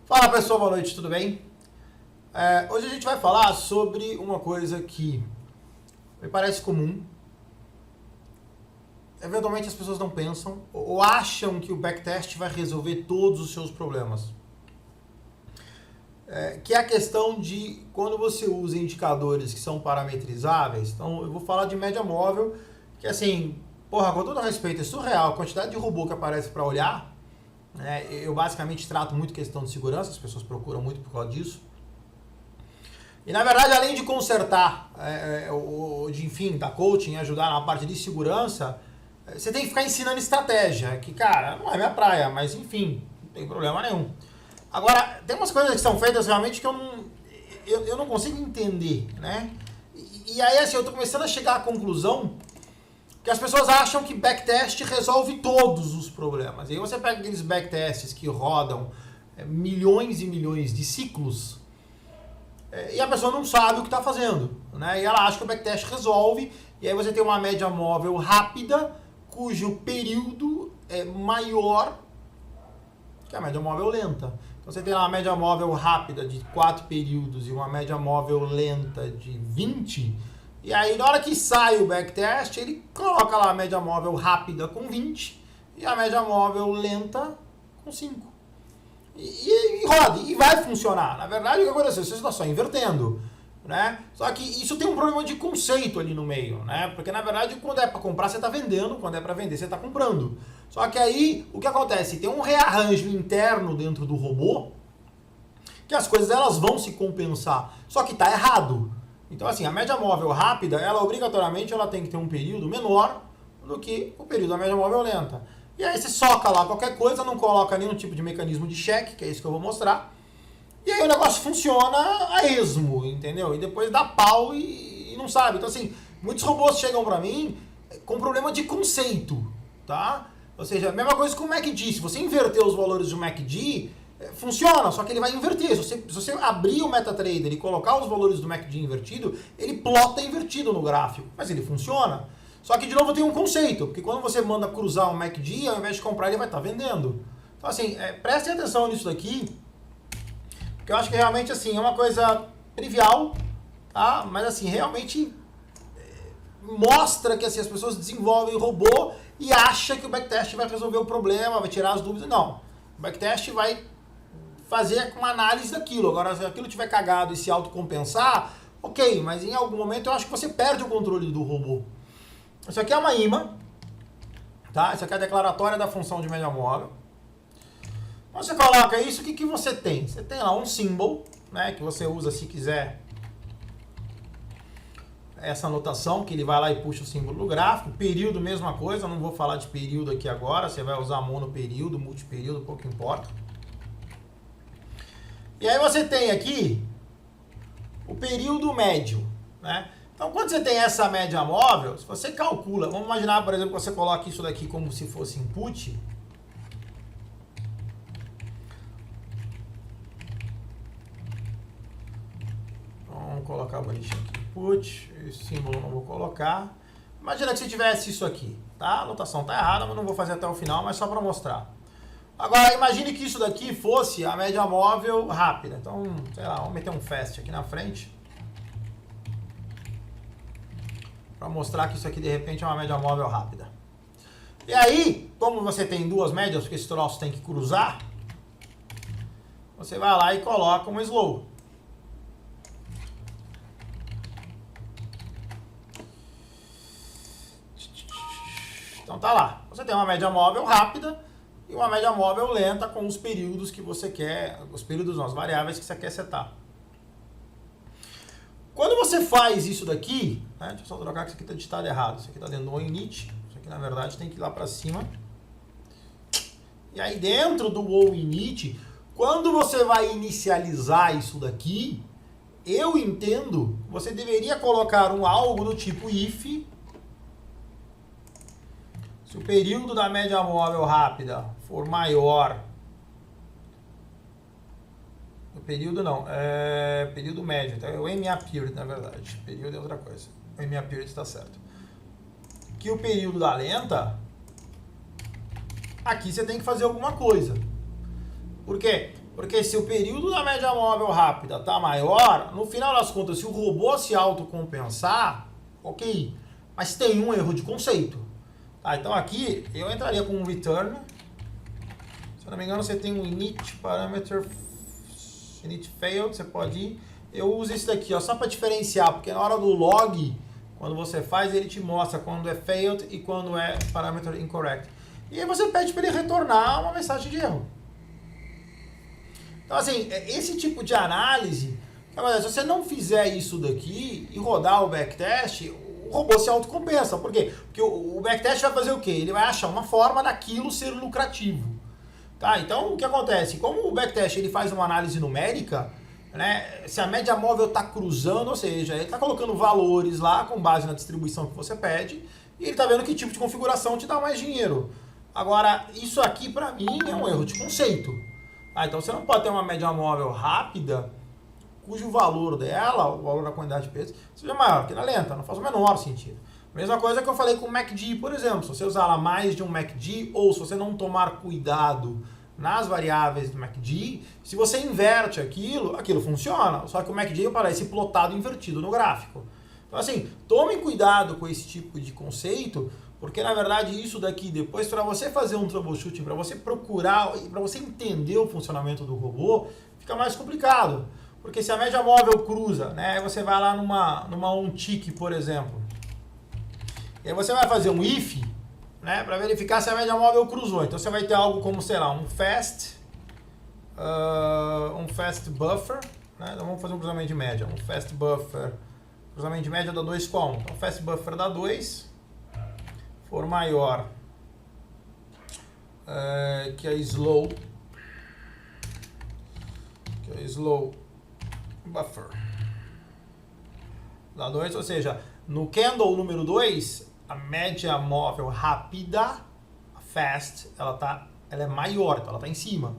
Fala pessoal, boa noite, tudo bem? Hoje a gente vai falar sobre uma coisa que me parece comum. Eventualmente as pessoas não pensam ou acham que o backtest vai resolver todos os seus problemas. Que é a questão de quando você usa indicadores que são parametrizáveis. Então eu vou falar de média móvel, que assim, porra, com todo respeito, é surreal a quantidade de robô que aparece para olhar. Eu basicamente trato muito questão de segurança, as pessoas procuram muito por causa disso. E na verdade, além de consertar, enfim, dar coaching, ajudar na parte de segurança, você tem que ficar ensinando estratégia, que cara, não é minha praia, mas enfim, não tem problema nenhum. Agora, tem umas coisas que são feitas realmente que eu não consigo entender, né? E aí assim, eu tô começando a chegar à conclusão que as pessoas acham que backtest resolve todos os problemas. E aí você pega aqueles backtests que rodam milhões e milhões de ciclos e a pessoa não sabe o que está fazendo, né? E ela acha que o backtest resolve, e aí você tem uma média móvel rápida, cujo período é maior que a média móvel lenta. Então você tem lá uma média móvel rápida de 4 períodos e uma média móvel lenta de 20. E aí, na hora que sai o backtest, ele coloca lá a média móvel rápida com 20 e a média móvel lenta com 5. E roda, e vai funcionar. Na verdade, o que aconteceu? Você está só invertendo, né? Só que isso tem um problema de conceito ali no meio, né? Porque, na verdade, quando é para comprar, você está vendendo, quando é para vender, você está comprando. Só que aí, o que acontece? Tem um rearranjo interno dentro do robô que as coisas elas vão se compensar. Só que está errado. Então, assim, a média móvel rápida, ela obrigatoriamente ela tem que ter um período menor do que o período da média móvel lenta. E aí você soca lá qualquer coisa, não coloca nenhum tipo de mecanismo de cheque, que é isso que eu vou mostrar. E aí o negócio funciona a esmo, entendeu? E depois dá pau e não sabe. Então, assim, muitos robôs chegam pra mim com problema de conceito, tá? Ou seja, a mesma coisa com o MACD. Se você inverter os valores do MACD, funciona, só que ele vai inverter. Se você abrir o MetaTrader e colocar os valores do MACD invertido, ele plota invertido no gráfico, mas ele funciona. Só que, de novo, tem um conceito, porque quando você manda cruzar um MACD, ao invés de comprar, ele vai estar vendendo. Então, assim, prestem atenção nisso daqui, porque eu acho que realmente, assim, é uma coisa trivial, tá? Mas, assim, realmente mostra que, assim, as pessoas desenvolvem robô e acham que o backtest vai resolver o problema, vai tirar as dúvidas. Não. O backtest vai fazer uma análise daquilo. Agora, se aquilo tiver cagado e se autocompensar, ok, mas em algum momento eu acho que você perde o controle do robô. Isso aqui é uma imã, tá? Isso aqui é a declaratória da função de média móvel. Quando você coloca isso, o que você tem? Você tem lá um symbol, né, que você usa se quiser essa anotação, que ele vai lá e puxa o símbolo do gráfico. Período, mesma coisa, não vou falar de período aqui agora, você vai usar monoperíodo, multiperíodo, pouco importa. E aí você tem aqui o período médio, né? Então, quando você tem essa média móvel, se você calcula, vamos imaginar, por exemplo, que você coloca isso daqui como se fosse input. Vamos colocar bonitinho aqui, input, esse símbolo eu não vou colocar. Imagina que você tivesse isso aqui, tá? A anotação tá errada, mas não vou fazer até o final, mas só para mostrar. Agora, imagine que isso daqui fosse a média móvel rápida. Então, sei lá, vamos meter um fast aqui na frente. Para mostrar que isso aqui, de repente, é uma média móvel rápida. E aí, como você tem duas médias, porque esse troço tem que cruzar, você vai lá e coloca um slow. Então tá lá. Você tem uma média móvel rápida e uma média móvel lenta com os períodos que você quer, os períodos não, as variáveis que você quer setar. Quando você faz isso daqui, né, deixa eu só trocar que isso aqui está digitado errado, isso aqui está dentro do init, isso aqui na verdade tem que ir lá para cima. E aí dentro do init, quando você vai inicializar isso daqui, eu entendo, você deveria colocar algo do tipo if. Se o período da média móvel rápida for maior, o período não, é período médio, então é o MA period na verdade, período é outra coisa, o MA period está certo. Que o período da lenta, aqui você tem que fazer alguma coisa. Por quê? Porque se o período da média móvel rápida está maior, no final das contas, se o robô se autocompensar, ok. Mas tem um erro de conceito. Tá, então aqui eu entraria com um return. Se eu não me engano, você tem um init parameter init failed, você pode ir. Eu uso esse daqui, ó, só para diferenciar, porque na hora do log, quando você faz, ele te mostra quando é failed e quando é parameter incorrect. E aí você pede para ele retornar uma mensagem de erro. Então, assim, esse tipo de análise, se você não fizer isso daqui e rodar o backtest, o robô se autocompensa. Por quê? Porque o backtest vai fazer o quê? Ele vai achar uma forma daquilo ser lucrativo. Tá? Então, o que acontece? Como o backtest ele faz uma análise numérica, né, se a média móvel está cruzando, ou seja, ele está colocando valores lá com base na distribuição que você pede, e ele está vendo que tipo de configuração te dá mais dinheiro. Agora, isso aqui, para mim, é um erro de conceito. Então você não pode ter uma média móvel rápida cujo valor dela, o valor da quantidade de peso, seja maior que na lenta. Não faz o menor sentido. Mesma coisa que eu falei com o MACD, por exemplo. Se você usar lá mais de um MACD, ou se você não tomar cuidado nas variáveis do MACD, se você inverte aquilo funciona. Só que o MACD aparece plotado invertido no gráfico. Então assim, tome cuidado com esse tipo de conceito, porque na verdade isso daqui depois, para você fazer um troubleshooting, para você procurar e para você entender o funcionamento do robô, fica mais complicado. Porque se a média móvel cruza, né, você vai lá numa on-tick, por exemplo, e aí você vai fazer um if, né, para verificar se a média móvel cruzou. Então você vai ter algo como, sei lá, um fast buffer, né, então vamos fazer um cruzamento de média, um fast buffer, cruzamento de média dá 2 com 1. Então fast buffer dá 2. For maior que a slow buffer dá 2, ou seja, no candle número 2, a média móvel rápida, a fast, ela é maior, então ela está em cima,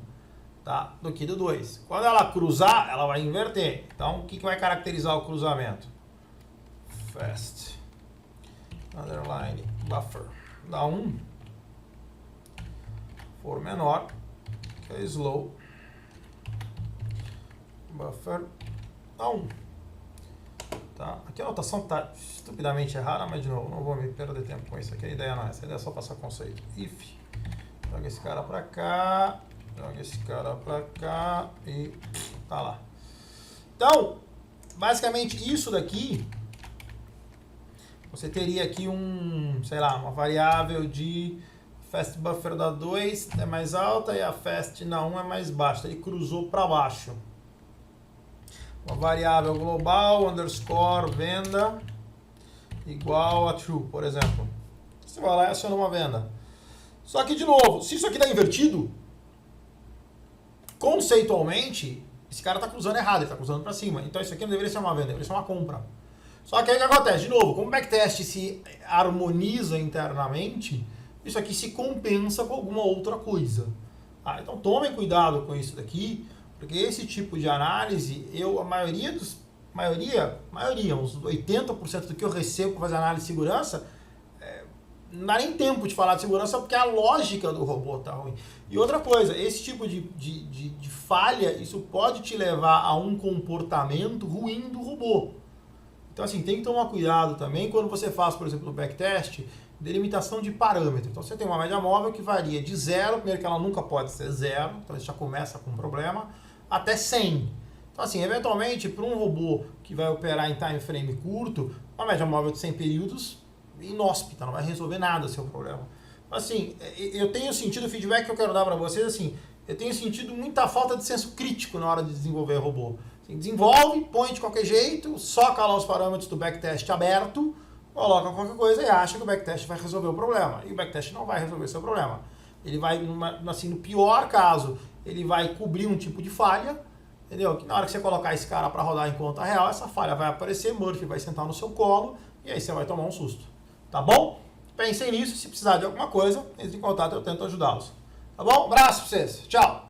tá, do que do 2. Quando ela cruzar, ela vai inverter. Então, o que vai caracterizar o cruzamento? Fast underline buffer dá 1 for menor que a slow buffer dá 1. Tá? Aqui a anotação está estupidamente errada, mas de novo, não vou me perder tempo com isso aqui. A ideia não é essa, a ideia é só passar conceito. If, joga esse cara para cá, joga esse cara para cá e tá lá. Então, basicamente isso daqui, você teria aqui uma variável de fast buffer da 2 é mais alta e a fast na 1 é mais baixa. Ele cruzou para baixo. Uma variável global, underscore, venda, igual a true, por exemplo. Você vai lá e aciona uma venda. Só que, de novo, se isso aqui está invertido, conceitualmente, esse cara está cruzando errado, ele está cruzando para cima. Então isso aqui não deveria ser uma venda, deveria ser uma compra. Só que aí o que acontece? De novo, como o backtest se harmoniza internamente, isso aqui se compensa com alguma outra coisa. Então tomem cuidado com isso daqui, porque esse tipo de análise, uns 80% do que eu recebo para fazer análise de segurança, não dá nem tempo de falar de segurança porque a lógica do robô está ruim. E outra coisa, esse tipo de falha, isso pode te levar a um comportamento ruim do robô. Então, assim, tem que tomar cuidado também quando você faz, por exemplo, o backtest, delimitação de parâmetro. Então, você tem uma média móvel que varia de 0, primeiro que ela nunca pode ser 0, então isso já começa com um problema, até 100. Então, assim, eventualmente, para um robô que vai operar em time frame curto, uma média móvel de 100 períodos, inóspita, não vai resolver nada o seu problema. Assim, eu tenho sentido, o feedback que eu quero dar para vocês, assim, eu tenho sentido muita falta de senso crítico na hora de desenvolver robô. Assim, desenvolve, põe de qualquer jeito, soca lá os parâmetros do backtest aberto, coloca qualquer coisa e acha que o backtest vai resolver o problema. E o backtest não vai resolver o seu problema. Ele vai, assim, no pior caso, ele vai cobrir um tipo de falha, entendeu? Que na hora que você colocar esse cara para rodar em conta real, essa falha vai aparecer, Murphy vai sentar no seu colo e aí você vai tomar um susto. Tá bom? Pensem nisso, se precisar de alguma coisa, entre em contato, eu tento ajudá-los. Tá bom? Abraço pra vocês. Tchau!